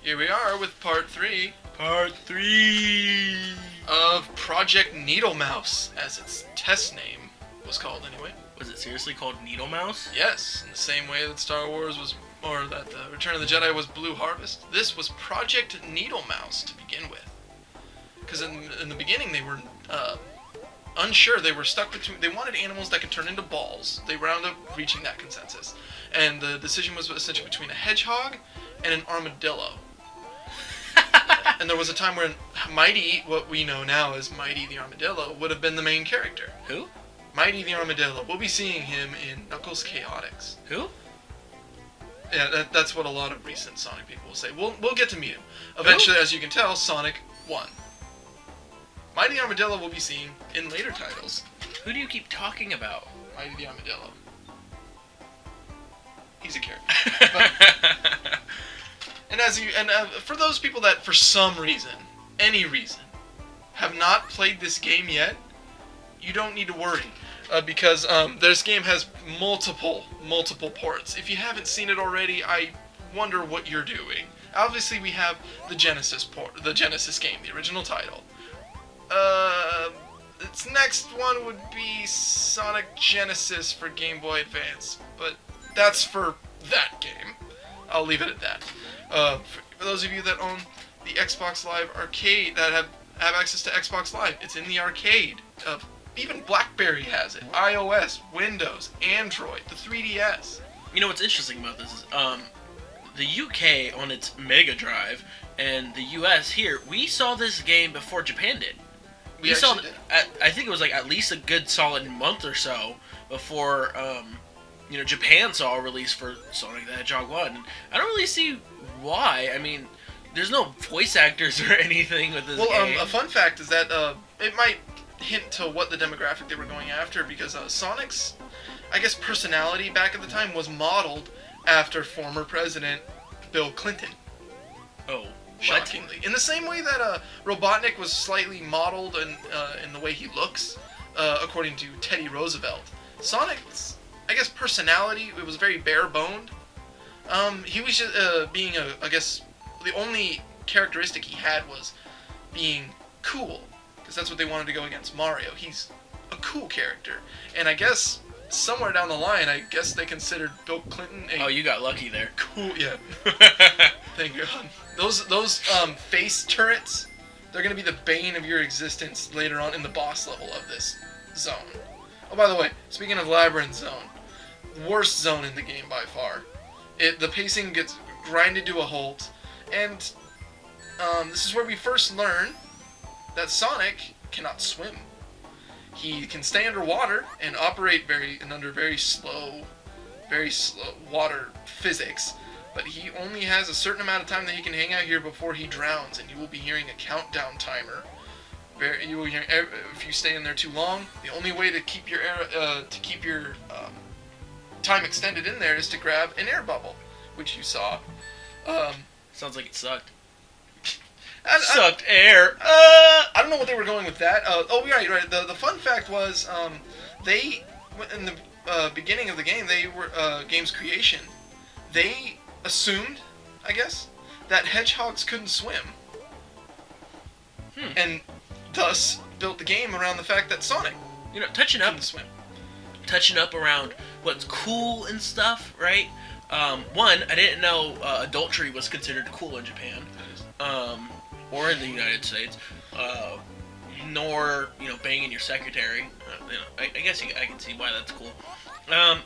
Here we are with part 3. Part 3 of Project Needle Mouse, as its test name was called anyway. Was it seriously called Needle Mouse? Yes, in the same way that Star Wars was, or that Return of the Jedi was Blue Harvest. This was Project Needle Mouse to begin with. Because in the beginning they were unsure. They were stuck between. They wanted animals that could turn into balls. They wound up reaching that consensus, and the decision was essentially between a hedgehog and an armadillo. And there was a time when Mighty, what we know now as Mighty the Armadillo, would have been the main character. Who? Mighty the Armadillo. We'll be seeing him in Knuckles Chaotix. Who? Yeah, that's what a lot of recent Sonic people will say. We'll get to meet him. Eventually, as you can tell, Sonic won. Mighty the Armadillo we'll be seeing in later titles. Who do you keep talking about? Mighty the Armadillo. He's a character. And for those people that, for some reason, any reason, have not played this game yet, you don't need to worry, because this game has multiple ports. If you haven't seen it already, I wonder what you're doing. Obviously, we have the Genesis port, the Genesis game, the original title. Its next one would be Sonic Genesis for Game Boy Advance, but that's for that game. I'll leave it at that. For those of you that own the Xbox Live Arcade, that have access to Xbox Live, it's in the arcade. Even BlackBerry has it. iOS, Windows, Android, the 3DS. You know what's interesting about this is, the UK on its Mega Drive and the US here, we saw this game before Japan did. We saw it. I think it was like at least a good solid month or so before Japan saw a release for Sonic the Hedgehog 1. I don't really see why. I mean, there's no voice actors or anything with this game. A fun fact is that it might hint to what the demographic they were going after, because Sonic's, I guess, personality back at the time was modeled after former President Bill Clinton. Oh. Shockingly. In the same way that Robotnik was slightly modeled in the way he looks, according to Teddy Roosevelt, Sonic's, I guess, personality, it was very bare-boned. He was just being I guess, the only characteristic he had was being cool, because that's what they wanted to go against Mario. He's a cool character, and I guess somewhere down the line, I guess they considered Bill Clinton a... Oh, you got lucky there. Cool, yeah. Thank God. Those face turrets, they're going to be the bane of your existence later on in the boss level of this zone. Oh, by the way, speaking of Labryinth Zone, worst zone in the game by far. The pacing gets grinded to a halt, and this is where we first learn that Sonic cannot swim. He can stay underwater and operate under very slow water physics, but he only has a certain amount of time that he can hang out here before he drowns, and you will be hearing a countdown timer. You will hear, if you stay in there too long, the only way to keep your time extended in there is to grab an air bubble, which you saw. Sounds like it sucked. Sucked air. I don't know what they were going with that. Right. The fun fact was, they, in the beginning of the game, they were game's creation. They assumed, I guess, that hedgehogs couldn't swim, and thus built the game around the fact that Sonic, touching up around what's cool and stuff, right? One, I didn't know adultery was considered cool in Japan. Or in the United States, nor banging your secretary. I guess I can see why that's cool. I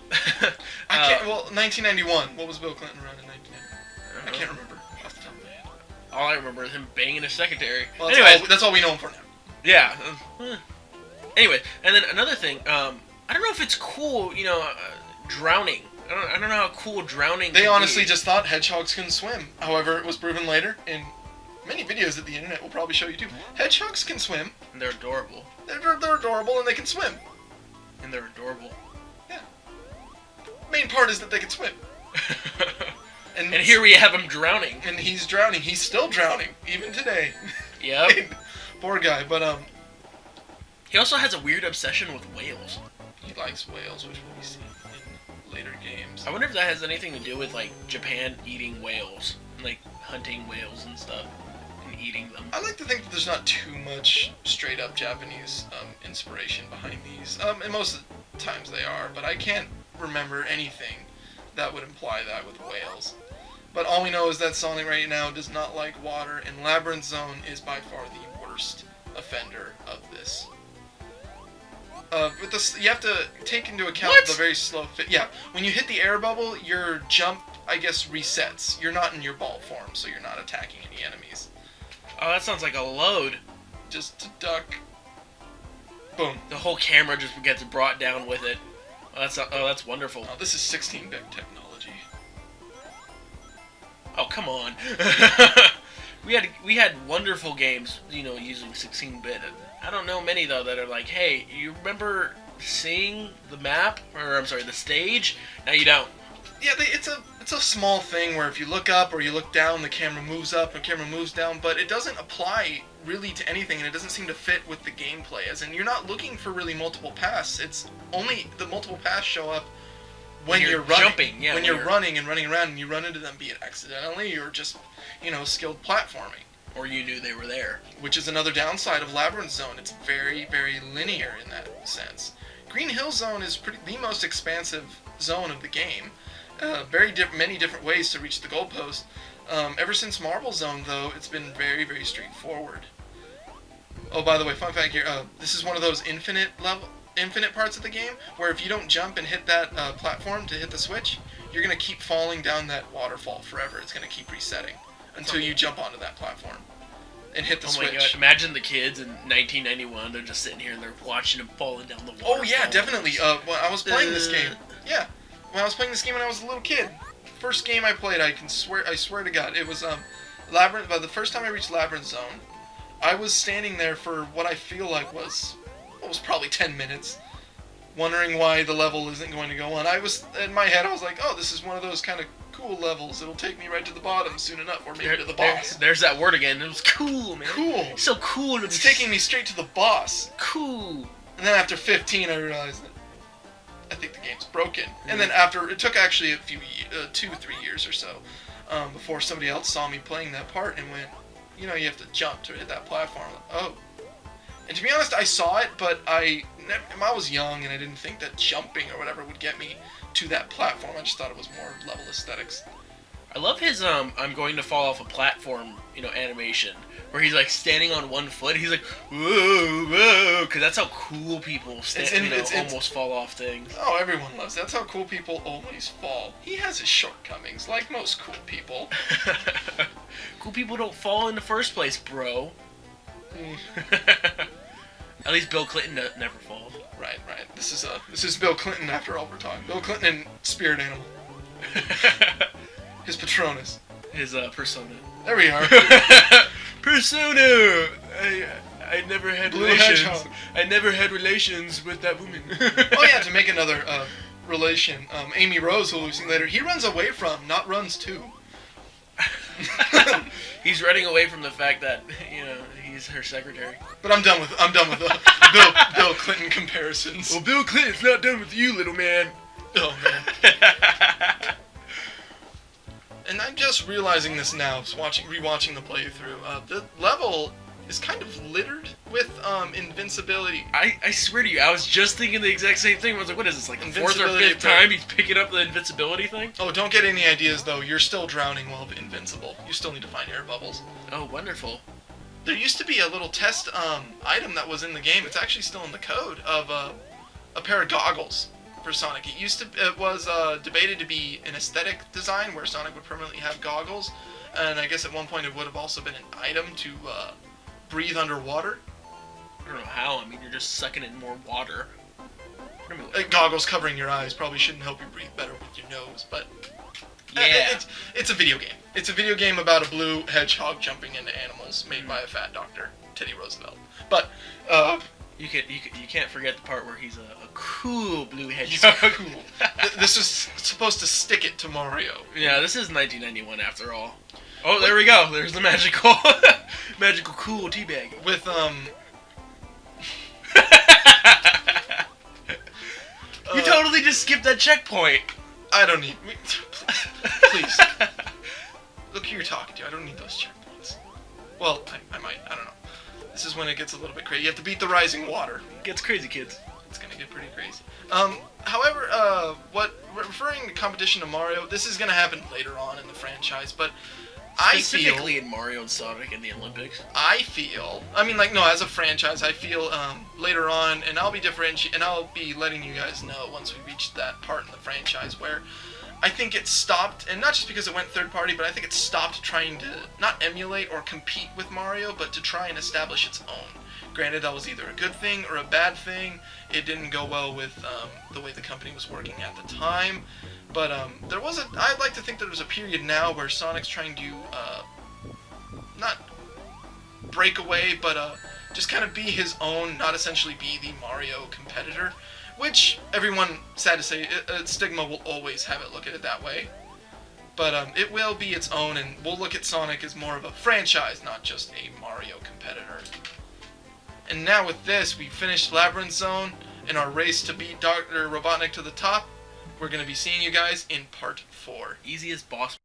can't. 1991. What was Bill Clinton around in 1991? I can't remember off the top of my head. All I remember is him banging his secretary. Well, that's all we know him for now. Yeah. Anyway, and then another thing. I don't know if it's cool. Drowning. I don't know how cool drowning. They honestly just thought hedgehogs couldn't swim. However, it was proven later in many videos that the internet will probably show you too. Hedgehogs can swim. And they're adorable. They're adorable, and they can swim. And they're adorable. Yeah. Main part is that they can swim. And here we have him drowning. And he's drowning. He's still drowning, even today. Yep. Poor guy, but he also has a weird obsession with whales. He likes whales, which will be seen in later games. I wonder if that has anything to do with, like, Japan eating whales. like hunting whales and stuff and eating them. I like to think that there's not too much straight up Japanese inspiration behind these. And most of the times they are, but I can't remember anything that would imply that with whales. But all we know is that Sonic right now does not like water, and Labryinth Zone is by far the worst offender of this. With this, you have to take into account the very slow fit. Yeah, when you hit the air bubble, your jump, I guess, resets. You're not in your ball form, so you're not attacking any enemies. Oh, that sounds like a load. Just to duck. Boom. The whole camera just gets brought down with it. Oh, that's wonderful. Oh, this is 16-bit technology. Oh, come on. we had wonderful games, using 16-bit. I don't know many though that are like, hey, you remember seeing the map, or I'm sorry, the stage? Now you don't. Yeah, it's a small thing where if you look up or you look down, the camera moves up and the camera moves down, but it doesn't apply really to anything, and it doesn't seem to fit with the gameplay. As in, you're not looking for really multiple paths. It's only the multiple paths show up when you're running. Jumping, yeah. When you're running and running around and you run into them, be it accidentally or just, skilled platforming. Or you knew they were there. Which is another downside of Labryinth Zone. It's very, very linear in that sense. Green Hill Zone is the most expansive zone of the game. Many different ways to reach the goalpost. Ever since Marble Zone, though, it's been very, very straightforward. Oh, by the way, fun fact here, this is one of those infinite parts of the game, where if you don't jump and hit that platform to hit the switch, you're going to keep falling down that waterfall forever. It's going to keep resetting until you jump onto that platform and hit the switch. Oh my god, imagine the kids in 1991, they're just sitting here and they're watching them falling down the waterfall. Oh yeah, definitely. When I was playing this game, when I was playing this game when I was a little kid, first game I played, I swear to God, it was Labyrinth. By the first time I reached Labryinth Zone, I was standing there for what I feel like was probably 10 minutes, wondering why the level isn't going to go on. In my head, I was like, oh, this is one of those kind of cool levels. It'll take me right to the bottom soon enough, or maybe to the boss. There's that word again. It was cool, man. Cool. So cool. It's taking me straight to the boss. Cool. And then after 15, I realized that I think the game's broken. And then after, it took actually 2-3 years or so, before somebody else saw me playing that part and went, you have to jump to hit that platform. Oh. And to be honest, I saw it, but I was young and I didn't think that jumping or whatever would get me to that platform. I just thought it was more level aesthetics. I love his I'm going to fall off a platform, animation, where he's like standing on one foot. He's like, whoa, whoa, because that's how cool people almost fall off things. Oh, everyone loves that. That's how cool people always fall. He has his shortcomings, like most cool people. Cool people don't fall in the first place, bro. At least Bill Clinton never falls. Right. This is Bill Clinton after all we're talking. Bill Clinton and Spirit Animal. His Patronus. His persona. There we are. Persona. I never had Blue relations. Hedgehog. I never had relations with that woman. Oh yeah, to make another relation, Amy Rose, who we'll see later, he runs away from, not runs to. He's running away from the fact that he's her secretary. But I'm done with Bill Clinton comparisons. Well, Bill Clinton's not done with you, little man. Oh man. And I'm just realizing this now, rewatching the playthrough. The level is kind of littered with invincibility. I swear to you, I was just thinking the exact same thing. I was like, what is this, like the fourth or fifth time he's picking up the invincibility thing? Oh, don't get any ideas, though. You're still drowning while invincible. You still need to find air bubbles. Oh, wonderful. There used to be a little test item that was in the game. It's actually still in the code of a pair of goggles for Sonic. It was debated to be an aesthetic design where Sonic would permanently have goggles, and I guess at one point it would have also been an item to breathe underwater. I don't know how. I mean, you're just sucking in more water. Goggles covering your eyes probably shouldn't help you breathe better with your nose, but yeah, it's a video game. It's a video game about a blue hedgehog jumping into animals made by a fat doctor, Teddy Roosevelt. But you can't forget the part where he's a cool blue hedgehog. Cool. This is supposed to stick it to Mario. Yeah, this is 1991 after all. Oh, there we go. There's the magical cool teabag. With You totally just skipped that checkpoint. I don't need. Please. Look, who you're talking to. I don't need those checkpoints. Well, I might. I don't know. This is when it gets a little bit crazy. You have to beat the rising water. It gets crazy, kids. It's gonna get pretty crazy. However, referring to competition to Mario, this is gonna happen later on in the franchise, but Specifically in Mario and Sonic in the Olympics. As a franchise, I feel later on, and I'll be letting you guys know once we reach that part in the franchise where I think it stopped, and not just because it went third party, but I think it stopped trying to not emulate or compete with Mario, but to try and establish its own. Granted, that was either a good thing or a bad thing. It didn't go well with the way the company was working at the time. But I'd like to think that there was a period now where Sonic's trying to not break away, but just kind of be his own, not essentially be the Mario competitor. Which everyone, sad to say, Stigma will always have it look at it that way. But it will be its own, and we'll look at Sonic as more of a franchise, not just a Mario competitor. And now with this, we finished Labryinth Zone in our race to beat Dr. Robotnik to the top. We're going to be seeing you guys in part 4. Easiest boss